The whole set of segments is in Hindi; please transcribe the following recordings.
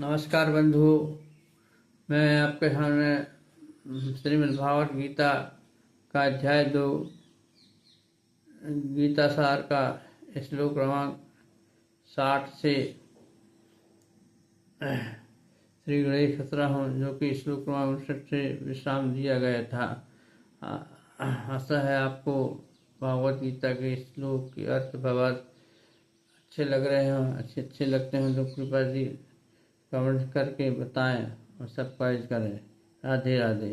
नमस्कार बंधु। मैं आपके सामने श्रीमद् भागवत गीता का अध्याय 2 गीता सार का श्लोक क्रमांक 60 से श्री गणेश 17 हूँ, जो कि श्लोक क्रमांक 59 से विश्राम दिया गया था। आशा है आपको भागवत गीता के श्लोक के अर्थ भावार्थ अच्छे लग रहे हों। अच्छे लगते हैं तो कृपा जी कमेंट करके बताएं और सब्सक्राइब करें। राधे राधे।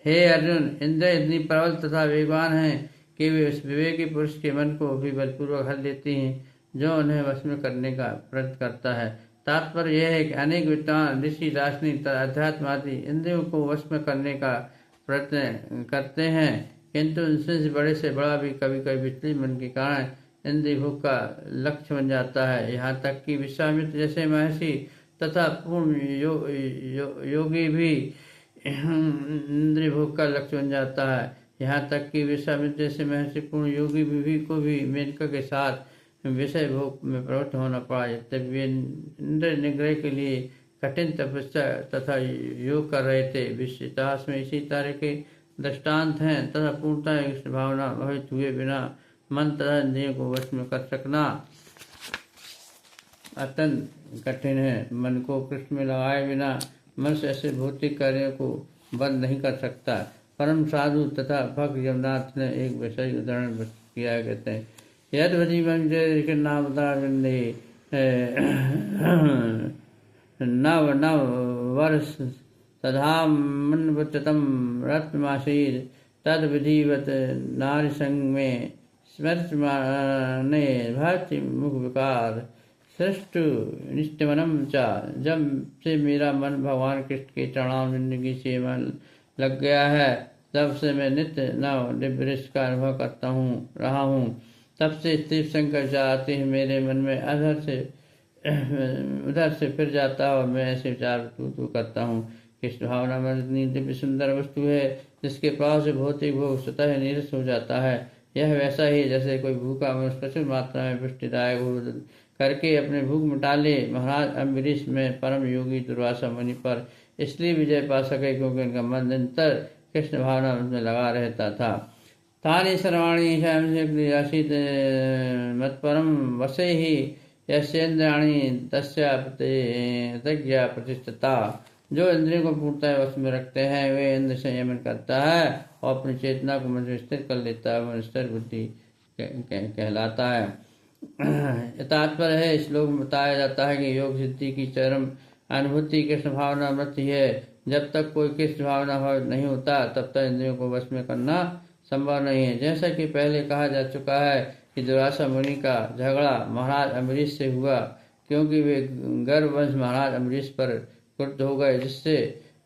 हे अर्जुन, इंद्र इतनी प्रबल तथा वेगवान हैं कि वे उस विवेकी पुरुष के मन को भी बलपूर्वक हर लेती हैं जो उन्हें वश में करने का प्रयत्न करता है। तात्पर्य यह है कि अनेक विद्वान ऋषि दार्शनिक तथा अध्यात्म आदि इंद्रियों को वश में करने का प्रयत्न करते हैं, किंतु उनसे बड़े से बड़ा भी कभी कभी विचलित मन के कारण इंद्रिय भोग का लक्ष्य बन जाता है। यहाँ तक कि विश्वामित्र जैसे महर्षि तथा पूर्ण योगी भी इंद्रिय भोग का लक्ष्य बन जाता है। यहाँ तक कि विश्वामित्र जैसे महर्षि पूर्ण योगी भी को भी मेनका के साथ विषय भोग में प्रवृत्त होना पड़ा, तब वे इंद्र निग्रह के लिए कठिन तपस्या तथा योग कर रहे थे। विश्व इतिहास में इसी तरह के दृष्टांत हैं तथा पूर्णतः भावना भवित हुए बिना मन तथा इंद्रियों को वश में कर सकना अत्यंत कठिन है। मन को कृष्ण में लगाए बिना मनुष्य ऐसे भौतिक कार्यों को बंद नहीं कर सकता। परम साधु तथा भक्त जगन्नाथ ने एक विषय उदाहरण किया, कहते हैं यदि नामदारिंदे नव नव वर्ष तथा मनवतम रत्नमाशीर तद विधिवत नारी संग में स्मृतमाने भक्ति मुख विकार सृष्टु निष्ठमनम चा। जब से मेरा मन भगवान कृष्ण के चरणारविंद से मन लग गया है, तब से मैं नित्य नव दिव्य का अनुभव करता रहा हूँ। तब से स्थिर शंकर आते हैं मेरे मन में उधर से फिर जाता और मैं ऐसे विचार तू करता हूँ। कृष्ण भावना में दिव्य सुंदर वस्तु है जिसके प्रभाव से भौतिक भोग स्वतः निरस्त हो जाता है। यह वैसा ही जैसे कोई भूखा मनुष्य प्रचुर मात्रा में पुष्टिदायक भोजन करके अपने भूख मिटा ले। महाराज अम्बरीश में परम योगी दुर्वासा मुनि पर इसलिए विजय पा सके क्योंकि उनका मन निरंतर कृष्ण भावना में लगा रहता था। तानि सर्वाणी आसीत मत्परम वसे ही यस्येन्द्रियाणि तस्या प्रतिज्ञा प्रतिष्ठता। जो इंद्रियों को पूर्णतः वश में रखते हैं वे इंद्र संयमन करता है और अपनी चेतना को मन में स्थिर कर लेता है। वह स्थिर बुद्धि कहलाता है। तात्पर्य है, इस श्लोक में बताया जाता है कि योग सिद्धि की चरम अनुभूति कृष्ण भावना मृत्यु है। जब तक कोई कृष्ण भावना भाव नहीं होता तब तक इंद्रियों को वश में करना संभव नहीं है। जैसा कि पहले कहा जा चुका है कि दुर्वासा मुनि का झगड़ा महाराज अम्बरीश से हुआ क्योंकि वे गर्ववश महाराज अम्बरीश पर क्रुद्ध हो गए, जिससे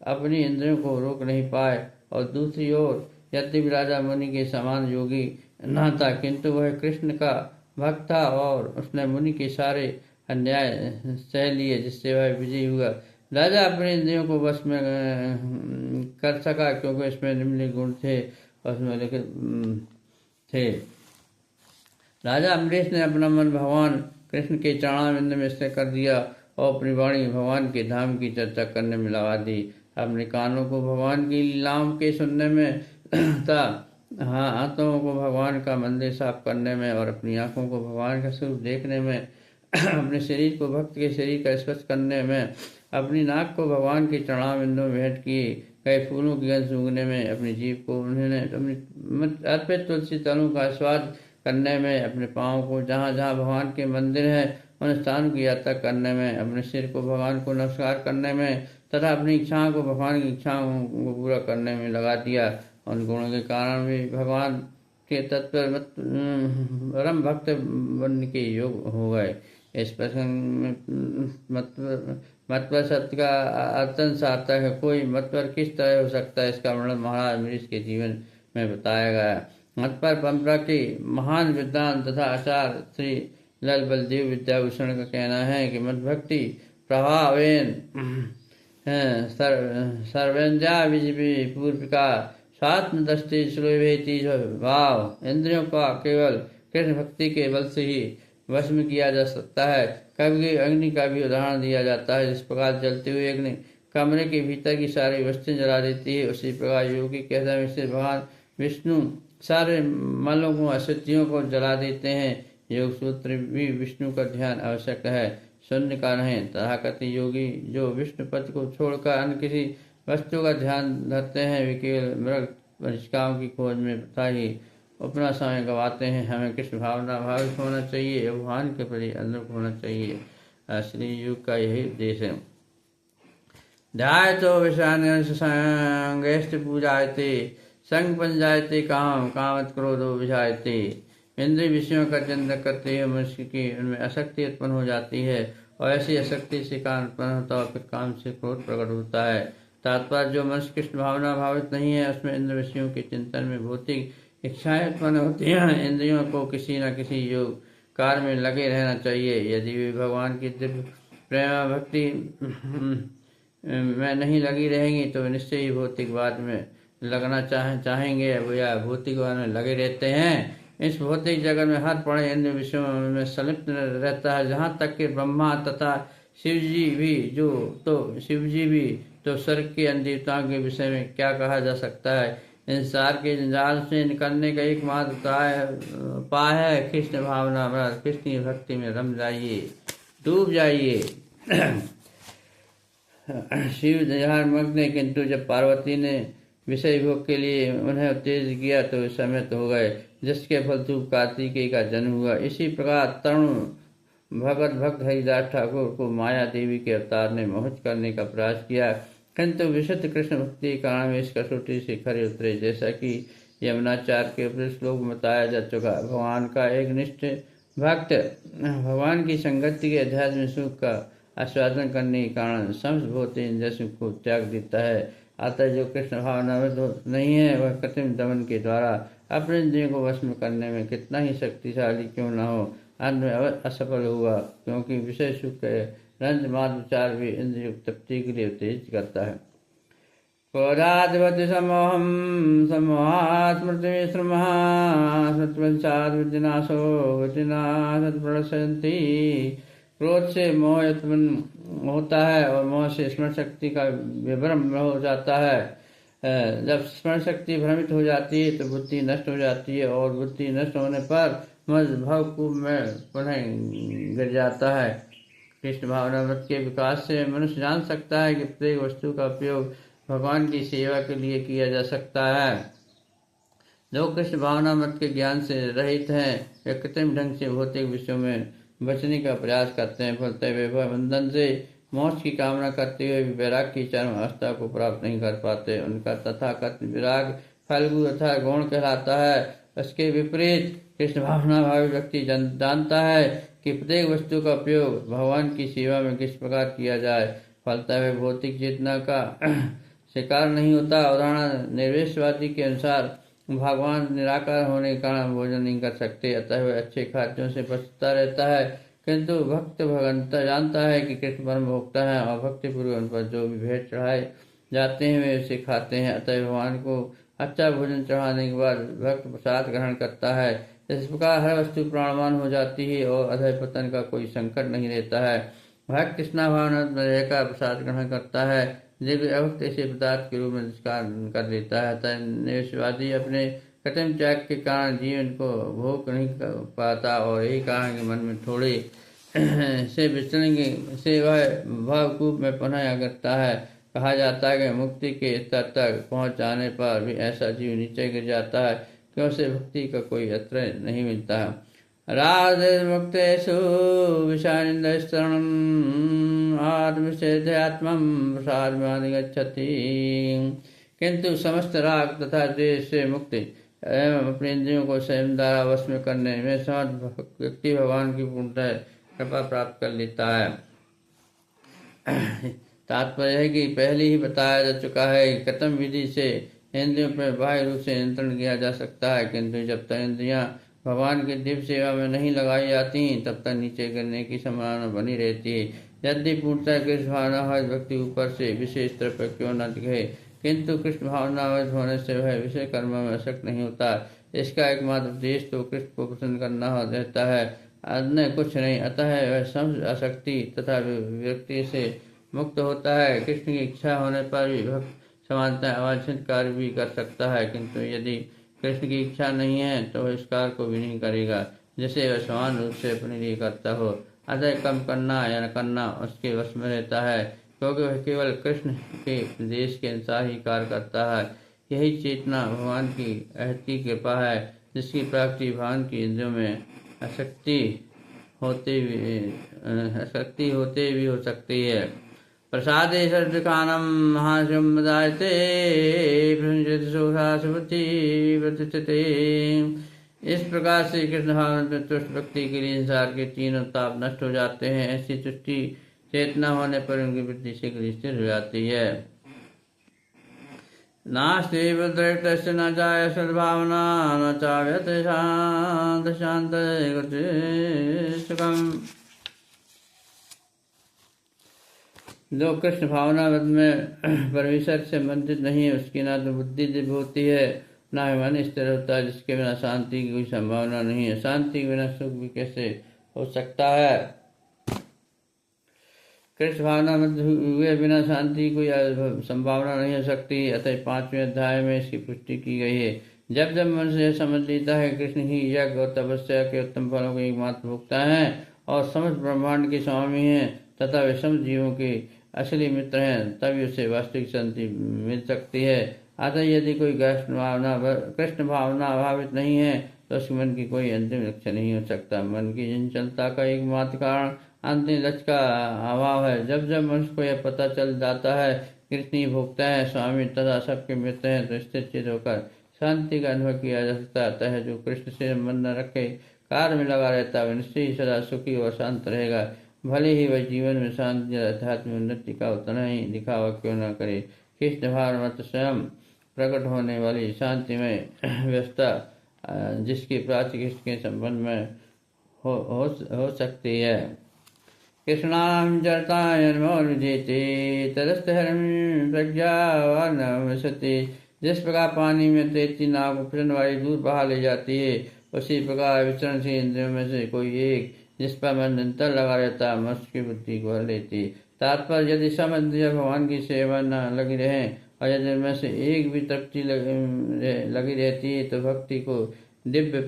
अपनी इंद्रियों को रोक नहीं पाए। और दूसरी ओर यद्यपि राजा मुनि के समान योगी न था, किंतु वह कृष्ण का भक्त था और उसने मुनि के सारे अन्याय सह लिए, जिससे वह विजयी हुआ। राजा अपने इंद्रियों को वश में कर सका क्योंकि इसमें निम्न गुण थे और उसमें लिखित थे। राजा अम्बरीश ने अपना मन भगवान कृष्ण के चरणारविंद में स्थिर कर दिया और अपनी वाणी भगवान के धाम की चर्चा करने में लगा दी। अपने कानों को भगवान की लीलाओं के सुनने में था, हाथों को भगवान का मंदिर साफ करने में और अपनी आंखों को भगवान का स्वरूप देखने में, अपने शरीर को भक्त के शरीर का स्पर्श करने में, अपनी नाक को भगवान के चरणारविंदों में भेंट किए गए फूलों की गंध सूंघने में, अपनी जीभ को उन्होंने अपनी अर्पित तुलसी तलों का स्वाद करने में, अपने पाँव को जहाँ जहाँ भगवान के मंदिर हैं उन स्थान की यात्रा करने में, अपने सिर को भगवान को नमस्कार करने में तथा अपनी इच्छाओं को भगवान की इच्छाओं को पूरा करने में लगा दिया। उन गुणों के कारण भी भगवान के तत्व परम भक्त बनने के योग हो गए। इस प्रसंग में मतवर सत्य का अत्यंत सार्थक है। कोई मतवर किस तरह हो सकता है, इसका वर्णन महाराज अम्बरीश के जीवन में बताया गया। मतपर परंपरा के महान विद्वान तथा आचार्य श्री लल बलदेव विद्याभूषण का कहना है कि मत भक्ति प्रभावेन सर्वेन्द्रिया पूर्विका स्वात्म दृष्टि सुलभेति भाव। इंद्रियों का केवल कृष्ण भक्ति के बल से ही वश में किया जा सकता है। कभी अग्नि का भी उदाहरण दिया जाता है। जिस प्रकार जलते हुए अग्नि कमरे के भीतर की सारी वस्तुएं जला देती है, उसी प्रकार योगी के हृदय में से भगवान विष्णु सारे मलों को, अशुद्धियों को जला देते हैं। योग सूत्र भी विष्णु का ध्यान आवश्यक है, शून्य का नहीं। तथाकथित योगी जो विष्णु पद को छोड़कर अन्य किसी वस्तु का ध्यान धरते हैं, वे केवल मृग परिष्काओं की खोज में तथा ही अपना समय गंवाते हैं। हमें कृष्ण भावना भावित होना चाहिए, भगवान के प्रति अनुरूप होना चाहिए। श्री युग का यही उद्देश्य है। ध्यायतो विषयान्यसंगेष्ट पूजायते संग पंजायते काम कामत क्रोधो विजायते। इंद्रिय विषयों का चिंतन करते हुए मनुष्य की उनमें आसक्ति उत्पन्न हो जाती है, और ऐसी आसक्ति से काम उत्पन्न होता है, फिर काम से क्रोध प्रकट होता है। तात्पर्य जो मनुष्य कृष्ण भावना भावित नहीं है, उसमें इंद्र विषयों के चिंतन में भौतिक इच्छाएं उत्पन्न होती हैं। इंद्रियों को किसी न किसी योग कार्य में लगे रहना चाहिए। यदि वे भगवान की दिव्य प्रेम भक्ति में नहीं लगी रहेंगी तो निश्चय ही भौतिकवाद में लगना चाहेंगे या भौतिकवाद में लगे रहते हैं। इस भौतिक जगत में हर पड़े इंद्र विषयों में संलिप्त रहता है। जहाँ तक कि ब्रह्मा तथा शिवजी भी तो स्वर्ग के अन्य देवताओं के विषय में क्या कहा जा सकता है। इंसार के जंजाल से निकलने का एकमात्र उपाय है कृष्ण भावना, कृष्ण की भक्ति में रम जाइए, डूब जाइए। शिव जहाँ मग्न, किंतु जब पार्वती ने विषय भोग के लिए उन्हें उत्तेजित किया तो वे सम्मत हो गए, जिसके फलस्वरूप कार्तिकेय का जन्म हुआ। इसी प्रकार तरुण भक्त हरिदास ठाकुर को माया देवी के अवतार ने मोहित करने का प्रयास किया, किंतु विशुद्ध कृष्ण भक्ति के कारण वे इस कसौटी से खरे उतरे। जैसा कि यमुनाचार्य के उपदेश श्लोक में बताया जा चुका, भगवान का एक निष्ठ भक्त भगवान की संगति के अध्यात्म सुख का आस्वादन करने के कारण समस्त भौतिक इंद्रिय सुख को त्याग देता है। अतः जो कृष्ण भावना में नहीं है, वह कृत्रिम दमन के द्वारा अपने इंद्रियों को वश में करने में कितना ही शक्तिशाली क्यों न हो, अंत में असफल हुआ, क्योंकि विषय सुख के रंज मात्र विचार भी इंद्रिय तृप्ति के लिए उत्तेजित करता है। क्रोधाधिपति समोहम समोहात् स्मृतिविश्रमः सत्वंशात् विनाशो विनाशत् प्रणश्यन्ति। क्रोध से मोह उत्पन्न होता है और मोह से स्मरण शक्ति का विभ्रम हो जाता है। जब स्मरण शक्ति भ्रमित हो जाती है तो बुद्धि नष्ट हो जाती है, और बुद्धि नष्ट होने पर मन भवकूप में पुनः गिर जाता है। कृष्ण भावना मत के विकास से मनुष्य जान सकता है कि प्रत्येक वस्तु का उपयोग भगवान की सेवा के लिए किया जा सकता है। जो कृष्ण भावना मत के ज्ञान से रहित हैं, वे कृत्रिम ढंग से भौतिक विषयों में बचने का प्रयास करते हैं। फलते वे बंधन से मोक्ष की कामना करते हुए भी वैराग की चरम अवस्था को प्राप्त नहीं कर पाते। उनका तथाकथित विराग फल्गु तथा गौण कहलाता है। उसके विपरीत कृष्ण भावना भावी व्यक्ति जानता है कि प्रत्येक वस्तु का उपयोग भगवान की सेवा में किस प्रकार किया जाए। फलता वे भौतिक चेतना का शिकार नहीं होता। उदाहरण निर्वेशवादी के अनुसार भगवान निराकार होने के कारण भोजन नहीं कर सकते, अतः वह अच्छे खाद्यों से बचता रहता है। किंतु भक्त भगवंता जानता है कि कृष्ण परम भोक्ता है और भक्तिपूर्वक उन पर जो भी भेंट चढ़ाए जाते हैं वे उसे खाते हैं। अतः भगवान को अच्छा भोजन चढ़ाने के बाद भक्त प्रसाद ग्रहण करता है। इस प्रकार हर वस्तु प्राणवान हो जाती है और अधय पतन का कोई संकट नहीं रहता है। भक्त कृष्णा भावना में रहकर प्रसाद ग्रहण करता है, जब अभक्त इसे पदार्थ के रूप में निष्कार कर देता है। अतः निवेशवादी अपने कृत्रिम त्याग के कारण जीवन को भोग नहीं कर पाता, और यही कारण कि मन में थोड़े से विचरण से वह भावकूप में पुनः करता है। कहा जाता है कि मुक्ति के स्तर तक पहुंच जाने पर भी ऐसा जीव नीचे गिर जाता है कि उसे भक्ति का कोई आश्रय नहीं मिलता है। राधे मुक्तेषु विषानिंदस्तरणम् आत्मनिषेधात्मं प्रसादमादिगच्छति। किंतु समस्त राग तथा द्वेष से मुक्ति एवं अपने इंद्रियों को स्वयं द्वारा वश में करने में समर्थ व्यक्ति भगवान की पूर्णतः कृपा प्राप्त कर लेता है। तात्पर्य है कि पहले ही बताया जा चुका है कि कर्तव्य विधि से इंद्रियों पर बाह्य रूप से नियंत्रण किया जा सकता है, किंतु जब तक इंद्रियां भगवान की दिव्य सेवा में नहीं लगाई जाती तब तक नीचे गिरने की संभावना बनी रहती है। यदि पूर्णतः कृष्ण भावना व्यक्ति ऊपर से विशेष तरह पर क्यों न दिखे, किंतु कृष्ण भावना होने से वह विषय कर्म में आसक्त नहीं होता। इसका एकमात्र उद्देश्य तो कृष्ण को प्रसन्न करना रहता है। अन्य कुछ नहीं। अतः वह समझ आसक्ति तथा विरक्ति से मुक्त होता है। कृष्ण की इच्छा होने पर भी भक्त समानता अवांछित कार्य भी कर सकता है, किंतु यदि कृष्ण की इच्छा नहीं है तो वह इस कार्य को भी नहीं करेगा जिसे वह समान रूप से अपने लिए करता हो। अतः कम करना या न करना उसके वश में रहता है, क्योंकि वह केवल कृष्ण के उपदेश के अनुसार ही कार्य करता है। यही चेतना भगवान की अहती कृपा है, जिसकी प्राप्ति भगवान की इंद्रियों में आसक्ति होते भी हो सकती है। प्रसादे सर्वकानम महाशम दायते प्रतिष्ठते। इस प्रकार से कृष्ण भावना में तुष्ट व्यक्ति के लिए संसार के तीनों ताप नष्ट हो जाते हैं। ऐसी तुष्टि चेतना होने पर उनकी वृत्ति शीघ्र स्थिर हो जाती है। नास्ति बुद्धिर्युक्त न चाय सद्भावना न चाव्यते शांत शांत सुखम। जो कृष्ण भावनावत में परमेश्वर से संबंधित नहीं है, उसकी ना तो बुद्धि दिव्य होती है, ना ही मन स्थिर होता है, जिसके बिना शांति की कोई संभावना नहीं है। शांति के बिना सुख भी कैसे हो सकता है। कृष्ण भावना मत हुए बिना शांति की कोई संभावना नहीं हो सकती। अतः 5वें अध्याय में इसकी पुष्टि की गई है। जब जब मन से समझ लेता है कृष्ण ही यज्ञ और तपस्या के उत्तम फलों के एकमात्र भोक्ता हैं और समस्त ब्रह्मांड के स्वामी हैं तथा वे समस्त जीवों के असली मित्र हैं, तभी उसे वास्तविक शांति मिल सकती है। अतः यदि कोई कृष्ण भावना अभावित नहीं है तो उसके मन की कोई अंतिम लक्ष्य नहीं हो सकता। मन की चंचलता का एकमात्र कारण अंतिम लक्ष्य का अभाव है। जब जब मनुष्य को यह पता चल जाता है कृष्ण ही भोक्ता है, स्वामी तथा सबके मित्र हैं, तो स्थिर चित्त होकर शांति का अनुभव किया जा सकता है। जो कृष्ण से संबंध न रखे कार्य में लगा रहता है, वह निश्चय ही सदा सुखी और शांत रहेगा। भले ही वह जीवन में शांति या अध्यात्म उन्नति का उतना ही दिखावा क्यों न करे। कृष्ण भाव मत स्वयं प्रकट होने वाली शांतिमय व्यवस्था जिसकी प्राप्ति कृष्ण के संबंध में हो सकती है। कृष्णाम चरतायनमोरुजेते तदस्थहरम प्रज्ञावानवसते। जिस प्रकार पानी में तैरती नाव को प्रचंड वायु दूर बहा ले जाती है, उसी प्रकार विचरण से इंद्रियों में से कोई एक जिस पर मन निरंतर लगा रहता मनुष्य की बुद्धि को हर लेती। तात्पर्य यदि सब इंद्रियां भगवान की सेवा न लगी रहे और यदि उनमें से एक भी तृप्ति लगी रहती है तो भक्ति को दिव्य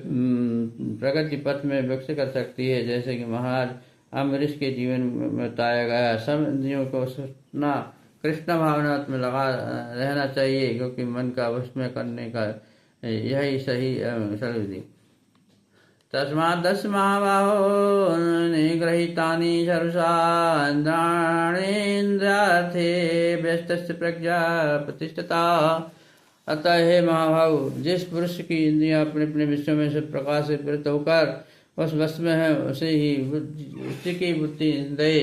प्रगति पथ में विकसित कर सकती है। जैसे कि महाराज अम्बरीश के जीवन में बताया गया, सब इंद्रियों को सुनना कृष्ण भावना में लगा रहना चाहिए, क्योंकि मन का वश में करने का यही सही विधि। तस्मात् दश महाबाहो निगृहीतानि सर्वशा इंद्रियार्थे व्यस्तस्य प्रज्ञा प्रतिष्ठता। अतः हे महाभाव, जिस पुरुष की इंद्रियां अपने अपने विषयों में से प्रकाश से प्रवृत्त होकर उस वश में है, उसी की बुद्धि इंद्रिय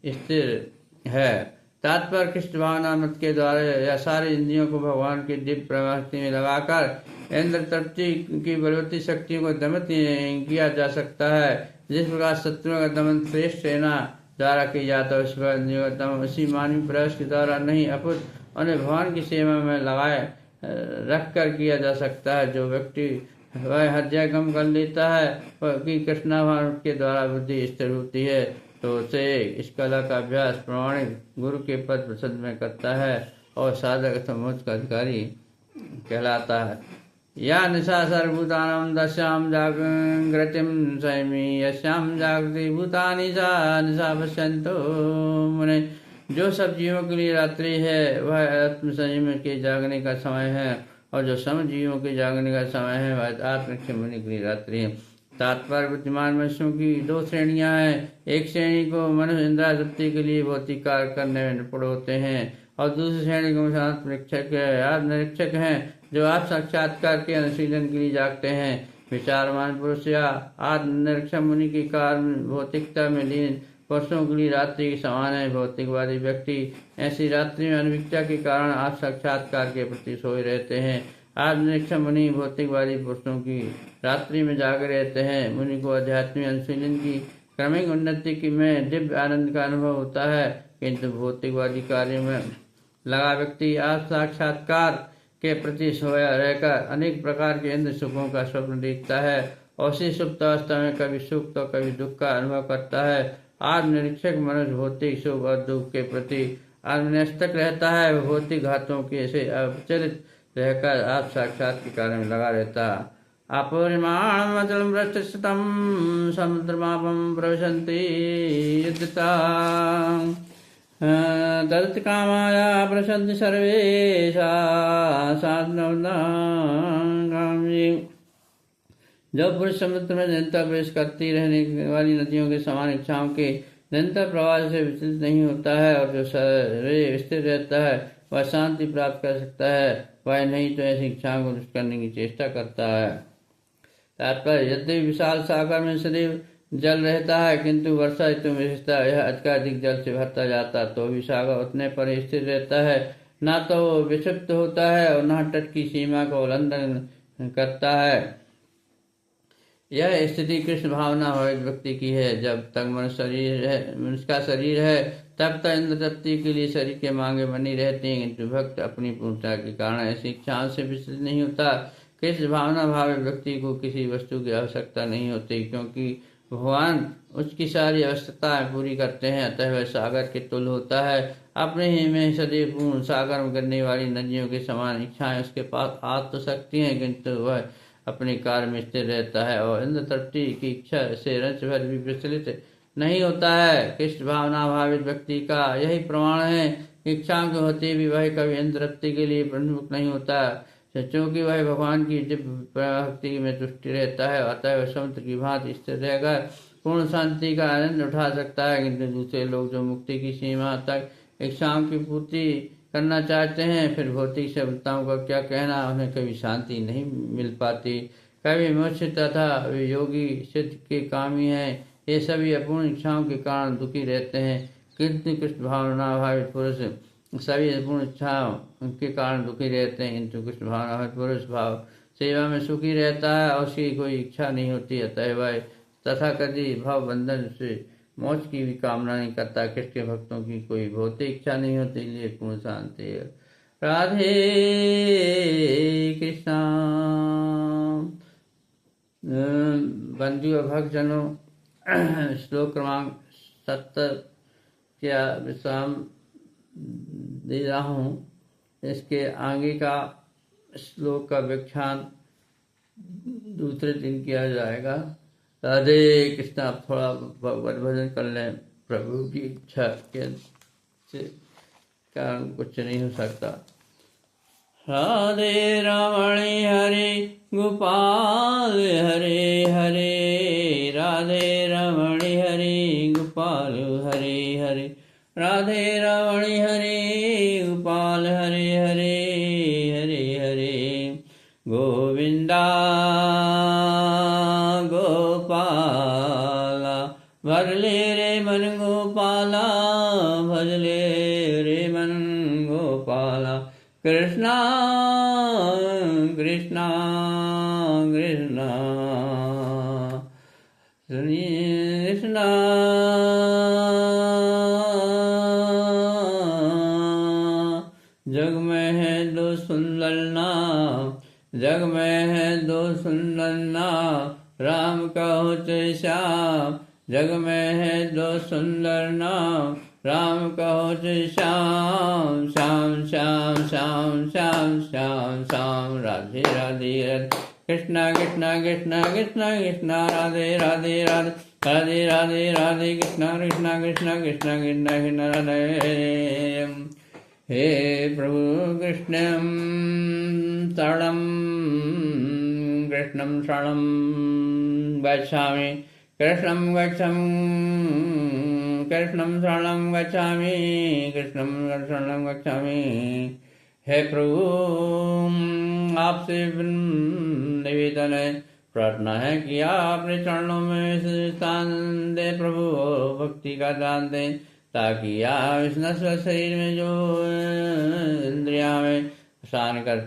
स्थिर है। तात्पर्य कृष्ण भावना मत के द्वारा या सारे इंद्रियों को भगवान की दिव्य प्रवृत्ति में लगाकर इंद्र तृप्ति की बलवती शक्तियों को दमित किया जा सकता है। जिस प्रकार शत्रुओं का दमन श्रेष्ठ सेना द्वारा किया जाता है, उस प्रकार इंद्रियों का दमन उसी मानवीय प्रयास के द्वारा नहीं अपितु उन्हें भगवान की सेवा में लगाए रख कर किया जा सकता है। जो व्यक्ति वह हत्या कम कर लेता है कि कृष्णाभाव के द्वारा बुद्धि स्थिर होती है, तो उसे इस कला का अभ्यास प्रमाणिक गुरु के पद प्रसन्न में करता है और साधक समोच्च का अधिकारी कहलाता है। या निशा सर्वभूतानां दशाम जागृतिम संयमी यश्याम जागृति भूतानि सा निशा पश्यन्तो मुने। जो सब जीवों के लिए रात्रि है वह आत्म संयम के जागने का समय है, और जो सम जीवों के जागने का समय है वह आत्मक्षम होने के लिए रात्रि है। तात्पर्य बुद्धिमान मनुष्यों की दो श्रेणियां हैं। एक श्रेणी को मनुष्य इंद्रिय तृप्ति के लिए भौतिक कार्य करने में निपुण होते हैं, और दूसरी श्रेणी को आत्मनिरीक्षक हैं, जो आप साक्षात्कार के अनुशीलन के लिए जागते हैं। विचारमान पुरुष या आत्मनिरीक्षक मुनि के कारण भौतिकता में लीन पुरुषों के लिए रात्रि के समान है। भौतिकवादी व्यक्ति ऐसी रात्रि में अनभिज्ञता के कारण आप साक्षात्कार के प्रति सोए रहते हैं। आत्मनिरीक्षक मुनि भौतिकवादी पुरुषों की रात्रि में जागे रहते हैं। मुनि को आध्यात्मिक अनुशीलन की क्रमिक उन्नति की में दिव्य आनंद का अनुभव होता है, किंतु भौतिकवादी कार्य में लगा व्यक्ति आप साक्षात्कार के प्रति सोया रहकर अनेक प्रकार के इंद्र सुखों का स्वप्न देखता है और उसी सुप्त अवस्था में कभी सुख तो कभी दुख का अनुभव करता है। आत्मनिरीक्षक मनुष्य भौतिक सुख और दुख के प्रति आत्मनिष्ठक रहता है। वह भौतिक घातों के से अविचलित रहकर आप साक्षात के कार्य में लगा रहता है। अपरिमाणमचलं भ्रष्टशतं समुद्रमापं प्रविशन्ति युद्धता तत्कामाया प्रसन्ति सर्वे साधनगामी। जो पुरुष समुद्र में निरंतर प्रवेश करती रहने वाली नदियों के समान इच्छाओं के निरंतर प्रवाह से विचलित नहीं होता है और जो शरीर स्थिर रहता है वह शांति प्राप्त कर सकता है, वह नहीं तो ऐसी इच्छाओं को नष्ट करने की चेष्टा करता है। तात्पर्य, यद्यपि विशाल सागर में सदैव जल रहता है किंतु वर्षा ऋतु में यह अधिकाधिक जल से भरता जाता तो भी सागर उतने पर स्थिर रहता है, ना तो विक्षिप्त होता है और न तट की सीमा का उल्लंघन करता है। यह स्थिति कृष्ण भावना भावित व्यक्ति की है। जब तक मनुष्य का शरीर है तब तक इंद्र तृप्ति के लिए शरीर के मांगे बनी रहती हैं, किंतु भक्त अपनी पूर्णता के कारण ऐसी इच्छाओं से विचलित नहीं होता। कृष्ण भावना भावित व्यक्ति को किसी वस्तु की आवश्यकता नहीं होती, क्योंकि भगवान उसकी सारी आवश्यकताएं पूरी करते हैं, अतः वह सागर के तुल्य होता है। अपने ही में सदैव पूर्ण सागर में गिरने वाली नदियों के समान इच्छाएं उसके पास आ तो सकती हैं, किंतु वह अपने कार्य में स्थिर रहता है और इंद्र तृप्ति की इच्छा से रंच भर भी विचलित नहीं होता है। कृष्ण भावना भावित व्यक्ति का यही प्रमाण है। इच्छाओं के होते भी वह कभी इंद्र तृप्ति के लिए प्रमुख नहीं होता, क्योंकि वह भगवान की दिव्य भक्ति में तुष्टि रहता है, अतः वह समुद्र की भांति स्थिर रहकर पूर्ण शांति का आनंद उठा सकता है। किंतु दूसरे लोग जो मुक्ति की सीमा तक इच्छाओं की पूर्ति करना चाहते हैं, फिर भौतिक सफलताओं का क्या कहना, उन्हें कभी शांति नहीं मिल पाती, कभी मोक्ष तथा योगी सिद्ध के कामी हैं। ये सभी अपूर्ण इच्छाओं के कारण दुखी रहते हैं, किंतु कृष्ण भावना भावित पुरुष सभी अपूर्ण इच्छाओं के कारण दुखी रहते हैं, किंतु कृष्ण भावना भावित पुरुष भाव सेवा में सुखी रहता है और उसकी कोई इच्छा नहीं होती, अतः वह तथाकथित भाव बंधन से मोक्ष की भी कामना नहीं करता। कृष्ण के भक्तों की कोई भौतिक इच्छा नहीं होती, इसलिए पूर्ण शांति है। राधे कृष्णा। बंधुओं भक्तजनों, श्लोक क्रमांक 70 क्या विश्राम दे रहा हूँ। इसके आगे का श्लोक का व्याख्यान दूसरे दिन किया जाएगा। राधे कृष्णा। आप थोड़ा भगवत भजन कर लें, प्रभु की इच्छा के से कारण कुछ नहीं हो सकता। राधे रमणी हरे गोपाल हरे हरे, राधे रमणी हरे गोपाल हरे हरे, राधे रमणी हरे गोपाल हरे हरे, हरे हरे गोविंदा गोपाला, भजले रे मन गोपाला, भजले रे मन गोपाला, कृष्णा कृष्णा कृष्णा कृष्णा। जग में है दो सुंदर नाम, जग में है दो सुंदर नाम, राम कहो जय श्याम। जग में है दो सुंदर नाम, राम कहो जय श्याम। श्याम श्याम श्याम श्याम श्याम श्याम, राधे राधे राधे कृष्णा कृष्णा कृष्णा कृष्णा कृष्णा, राधे राधे राधे राधे राधे राधे कृष्णा कृष्णा कृष्णा कृष्णा कृष्णा कृष्णा राधे। हे प्रभु कृष्णं शरणं कृष्णं शरणं गच्छामि, कृष्णं गच्छामि, कृष्णं शरणं गच्छामि, कृष्णं शरणं गच्छामि। हे प्रभु आपसे निवेदन है, प्रार्थना है कि आप अपने चरणों में स्थान दे प्रभु, और भक्ति का दान दें, ताकि आप इस नश्वर शरीर में जो इंद्रिया में शान कर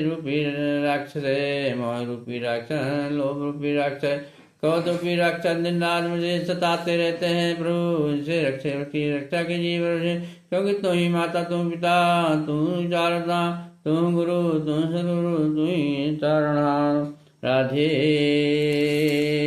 रूपी राक्षस है, मोह रूपी राक्षस, लोभ रूपी राक्षस, क्रोध रूपी राक्षस दिन रात मुझे सताते रहते हैं। प्रभु इनसे रक्षा कीजिए प्रभु, क्योंकि तुम ही माता, तुम पिता, तुम चारता, तुम गुरु, तुम सदगुरु, तुम ही तारणहार। राधे